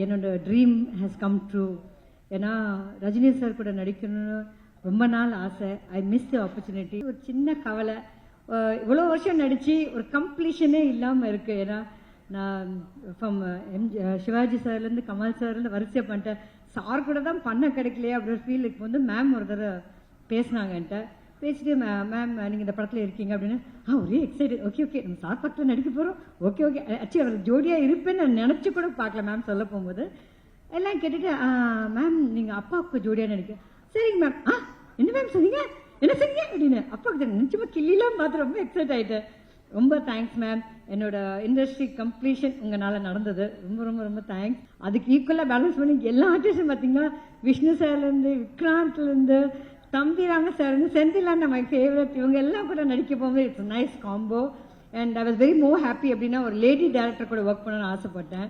என்னோட dream has come true. ஏன்னா Rajini sir கூட நடிக்கணும்னு ரொம்ப நாள் ஆசை. I miss the opportunity. ஒரு சின்ன கவலை, இவ்வளோ வருஷம் நடித்து ஒரு கம்ப்ளீஷனே இல்லாமல் இருக்குது. ஏன்னா நான் ஃப்ரம் சிவாஜி சார்லேருந்து கமல் சார்லேருந்து வரிசையாக பண்ணிட்டேன். சார் கூட தான் பண்ண கிடைக்கலையே அப்படின்னு ஃபீல். இப்போ வந்து மேம் ஒரு தடவை பேசினாங்க என்கிட்ட. பேசிட்டு மேம் நீங்கள் இந்த படத்தில் இருக்கீங்க அப்படின்னு. ஒரே எக்ஸைட்டட். ஓகே ஓகே நம்ம சார் படத்தில் நடிக்க போகிறோம். ஓகே ஓகே ஆக்சுவலி அவர் ஜோடியாக இருப்பேன்னு நான் நினச்சி கூட பார்க்கல. மேம் சொல்ல போகும்போது எல்லாம் கேட்டுட்டு மேம் நீங்கள் அப்பாவுக்கு ஜோடியாக நடிக்க. சரிங்க மேம். என்ன மேம் சொன்னீங்க, என்ன சொன்னீங்க அப்படின்னு அப்பாவுக்கு நிச்சயமாக கிள்ளிலாம் பார்த்து ரொம்ப எக்ஸைட் ஆகிட்டேன். ரொம்ப தேங்க்ஸ் மேம். என்னோட இண்டஸ்ட்ரி கம்ப்ளீஷன் உங்களால் நடந்தது. ரொம்ப ரொம்ப ரொம்ப தேங்க்ஸ். அதுக்கு ஈக்குவலாக பேலன்ஸ் பண்ணி எல்லா ஆர்டிஸ்டும் பார்த்தீங்கன்னா விஷ்ணு சார்லேருந்து விக்ராந்த்லேருந்து தம்பிராம சார்லேருந்து செந்திலான மை ஃபேவரட், இவங்க எல்லாம் கூட நடிக்க போகும்போது it's nice combo. And I was very more happy. அப்படின்னா ஒரு லேடி டேரக்டர் கூட ஒர்க் பண்ணணும்னு ஆசைப்பட்டேன்.